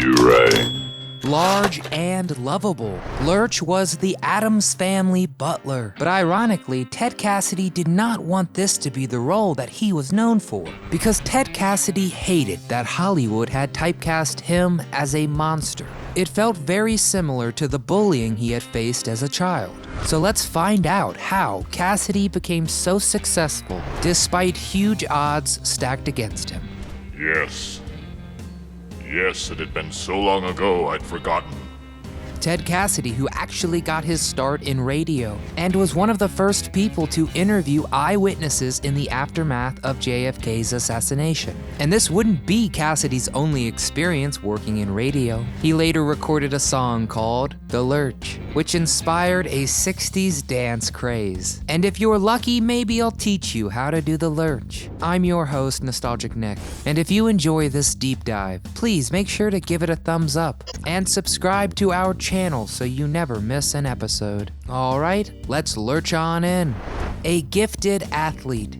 You right. Large and lovable, Lurch was the Addams Family butler. But ironically, Ted Cassidy did not want this to be the role that he was known for, because Ted Cassidy hated that Hollywood had typecast him as a monster. It felt very similar to the bullying he had faced as a child. So let's find out how Cassidy became so successful despite huge odds stacked against him. Yes, it had been so long ago I'd forgotten. Ted Cassidy, who actually got his start in radio and was one of the first people to interview eyewitnesses in the aftermath of JFK's assassination. And this wouldn't be Cassidy's only experience working in radio. He later recorded a song called The Lurch, which inspired a 60s dance craze. And if you're lucky, maybe I'll teach you how to do the lurch. I'm your host, Nostalgic Nick, and if you enjoy this deep dive, please make sure to give it a thumbs up and subscribe to our channel so you never miss an episode. Alright, let's lurch on in. A gifted athlete.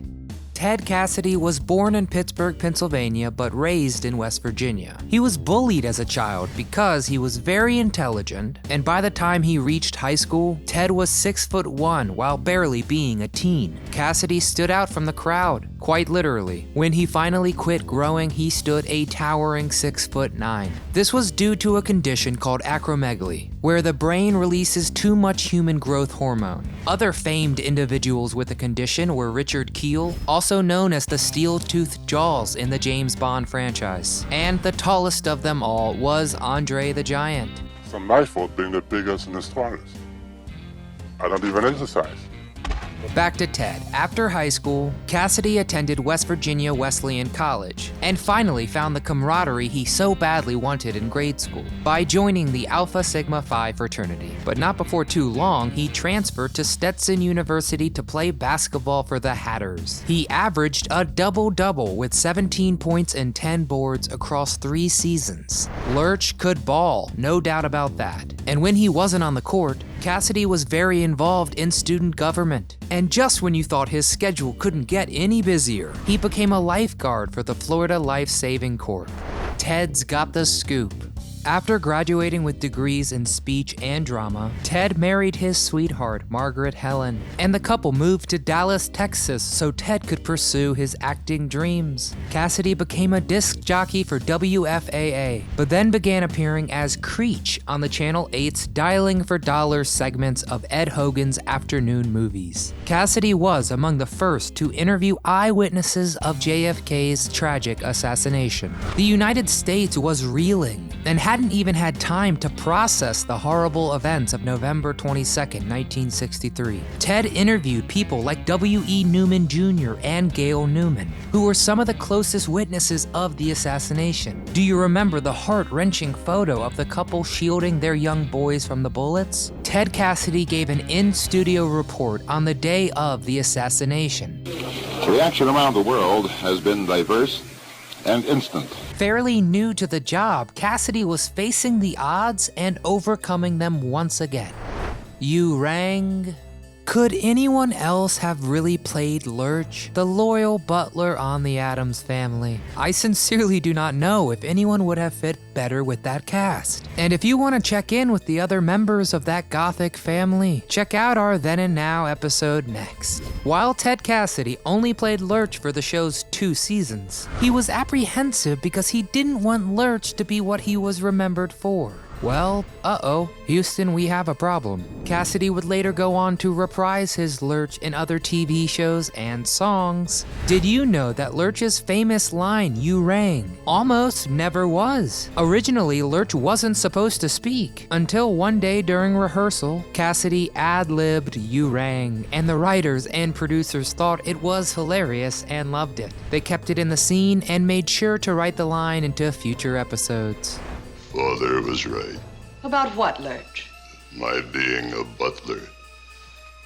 Ted Cassidy was born in Pittsburgh, Pennsylvania, but raised in West Virginia. He was bullied as a child because he was very intelligent, and by the time he reached high school, Ted was 6'1" while barely being a teen. Cassidy stood out from the crowd, quite literally. When he finally quit growing, he stood a towering 6'9". This was due to a condition called acromegaly, where the brain releases too much human growth hormone. Other famed individuals with the condition were Richard Kiel, also known as the steel-toothed Jaws in the James Bond franchise. And the tallest of them all was Andre the Giant. It's not my fault being the biggest and the strongest. I don't even exercise. Back to Ted. After high school, Cassidy attended West Virginia Wesleyan College and finally found the camaraderie he so badly wanted in grade school by joining the Alpha Sigma Phi fraternity. But not before too long, he transferred to Stetson University to play basketball for the Hatters. He averaged a double-double with 17 points and 10 boards across 3 seasons. Lurch could ball, no doubt about that. And when he wasn't on the court, Cassidy was very involved in student government. And just when you thought his schedule couldn't get any busier, he became a lifeguard for the Florida Life Saving Corps. Ted's got the scoop. After graduating with degrees in speech and drama, Ted married his sweetheart, Margaret Helen, and the couple moved to Dallas, Texas so Ted could pursue his acting dreams. Cassidy became a disc jockey for WFAA, but then began appearing as Creech on the Channel 8's Dialing for Dollars segments of Ed Hogan's afternoon movies. Cassidy was among the first to interview eyewitnesses of JFK's tragic assassination. The United States was reeling and hadn't even had time to process the horrible events of November 22nd, 1963. Ted interviewed people like W.E. Newman Jr. and Gail Newman, who were some of the closest witnesses of the assassination. Do you remember the heart-wrenching photo of the couple shielding their young boys from the bullets? Ted Cassidy gave an in-studio report on the day of the assassination. The reaction around the world has been diverse and instant. Fairly new to the job, Cassidy was facing the odds and overcoming them once again. You rang? Could anyone else have really played Lurch, the loyal butler on the Addams Family? I sincerely do not know if anyone would have fit better with that cast. And if you want to check in with the other members of that gothic family, check out our Then and Now episode next. While Ted Cassidy only played Lurch for the show's 2 seasons, he was apprehensive because he didn't want Lurch to be what he was remembered for. Well, Houston, we have a problem. Cassidy would later go on to reprise his Lurch in other TV shows and songs. Did you know that Lurch's famous line, "You rang," almost never was? Originally, Lurch wasn't supposed to speak, until one day during rehearsal, Cassidy ad-libbed "You rang," and the writers and producers thought it was hilarious and loved it. They kept it in the scene and made sure to write the line into future episodes. Father was right. About what, Lurch? My being a butler.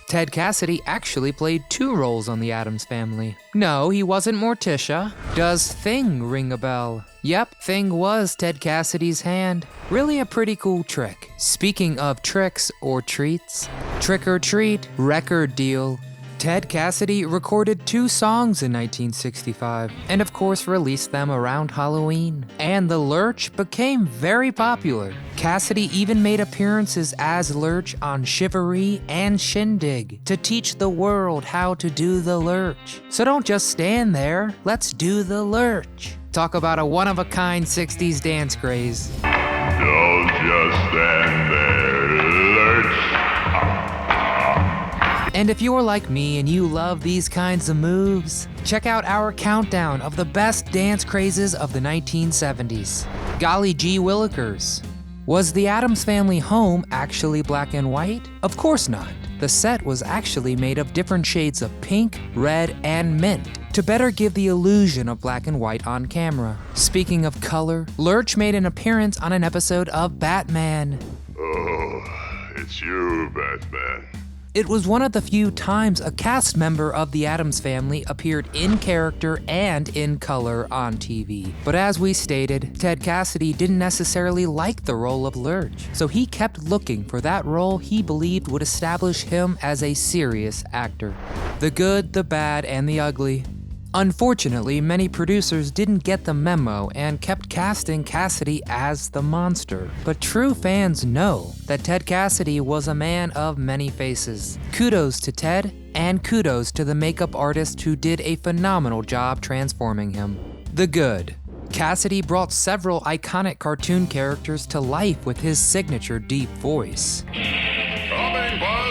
Ted Cassidy actually played 2 roles on the Addams Family. No, he wasn't Morticia. Does Thing ring a bell? Yep, Thing was Ted Cassidy's hand. Really a pretty cool trick. Speaking of tricks or treats, Trick or Treat, Record Deal. Ted Cassidy recorded 2 songs in 1965, and of course released them around Halloween. And the Lurch became very popular. Cassidy even made appearances as Lurch on Chivalry and Shindig to teach the world how to do the Lurch. So don't just stand there, let's do the Lurch. Talk about a one-of-a-kind 60s dance craze. Don't just stand there, Lurch. And if you're like me and you love these kinds of moves, check out our countdown of the best dance crazes of the 1970s. Golly gee willikers. Was the Addams Family home actually black and white? Of course not. The set was actually made of different shades of pink, red, and mint to better give the illusion of black and white on camera. Speaking of color, Lurch made an appearance on an episode of Batman. Oh, it's you, Batman. It was one of the few times a cast member of the Addams Family appeared in character and in color on TV. But as we stated, Ted Cassidy didn't necessarily like the role of Lurch, so he kept looking for that role he believed would establish him as a serious actor. The good, the bad, and the ugly. Unfortunately, many producers didn't get the memo and kept casting Cassidy as the monster. But true fans know that Ted Cassidy was a man of many faces. Kudos to Ted, and kudos to the makeup artist who did a phenomenal job transforming him. The good. Cassidy brought several iconic cartoon characters to life with his signature deep voice. Coming, Buzz.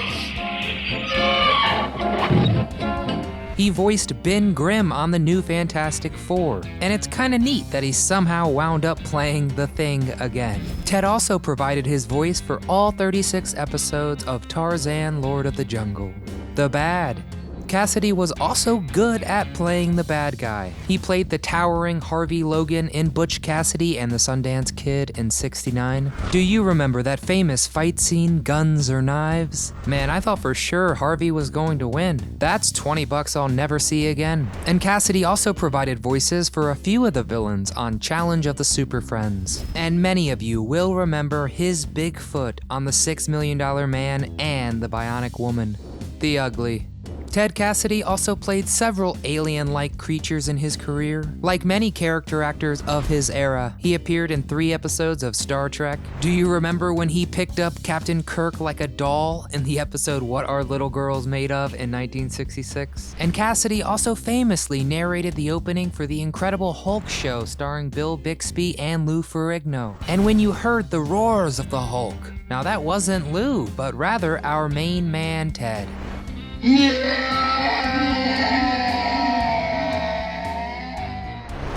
He voiced Ben Grimm on the new Fantastic Four, and it's kinda neat that he somehow wound up playing the Thing again. Ted also provided his voice for all 36 episodes of Tarzan, Lord of the Jungle. The bad. Cassidy was also good at playing the bad guy. He played the towering Harvey Logan in Butch Cassidy and the Sundance Kid in '69. Do you remember that famous fight scene, Guns or Knives? Man, I thought for sure Harvey was going to win. That's $20 I'll never see again. And Cassidy also provided voices for a few of the villains on Challenge of the Super Friends. And many of you will remember his big foot on the $6 Million Man and the Bionic Woman. The ugly. Ted Cassidy also played several alien-like creatures in his career. Like many character actors of his era, he appeared in 3 episodes of Star Trek. Do you remember when he picked up Captain Kirk like a doll in the episode What Are Little Girls Made Of in 1966? And Cassidy also famously narrated the opening for the Incredible Hulk show starring Bill Bixby and Lou Ferrigno. And when you heard the roars of the Hulk, now that wasn't Lou, but rather our main man, Ted.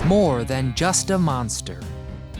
More than just a monster.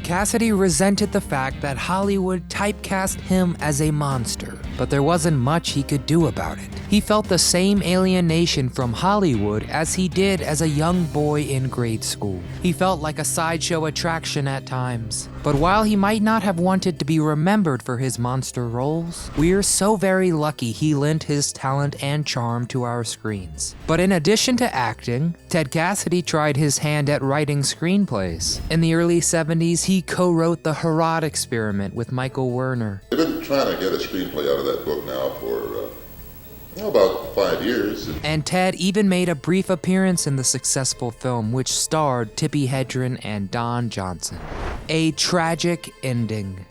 Cassidy resented the fact that Hollywood typecast him as a monster, but there wasn't much he could do about it. He felt the same alienation from Hollywood as he did as a young boy in grade school. He felt like a sideshow attraction at times. But while he might not have wanted to be remembered for his monster roles, we're so very lucky he lent his talent and charm to our screens. But in addition to acting, Ted Cassidy tried his hand at writing screenplays. In the early 70s, he co-wrote The Herod Experiment with Michael Werner. I've been trying to get a screenplay out of that book now for about 5 years. And Ted even made a brief appearance in the successful film, which starred Tippi Hedren and Don Johnson. A tragic ending.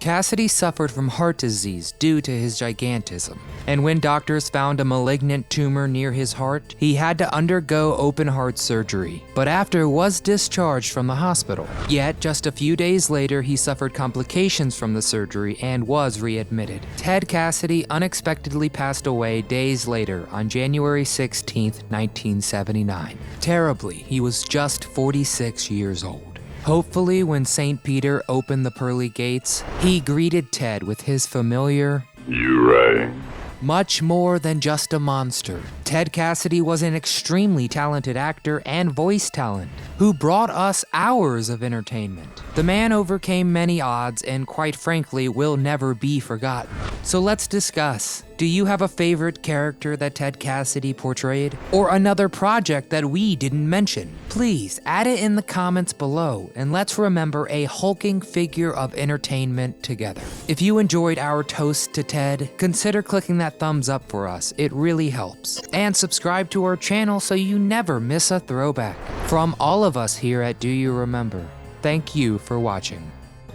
Cassidy suffered from heart disease due to his gigantism, and when doctors found a malignant tumor near his heart, he had to undergo open heart surgery, but after was discharged from the hospital. Yet, just a few days later, he suffered complications from the surgery and was readmitted. Ted Cassidy unexpectedly passed away days later on January 16, 1979. Terribly, he was just 46 years old. Hopefully, when St. Peter opened the pearly gates, he greeted Ted with his familiar, You rang. much more than just a monster. Ted Cassidy was an extremely talented actor and voice talent who brought us hours of entertainment. The man overcame many odds and quite frankly will never be forgotten. So let's discuss. Do you have a favorite character that Ted Cassidy portrayed? Or another project that we didn't mention? Please add it in the comments below, and let's remember a hulking figure of entertainment together. If you enjoyed our toast to Ted, consider clicking that thumbs up for us, it really helps. And subscribe to our channel so you never miss a throwback. From all of us here at Do You Remember, thank you for watching.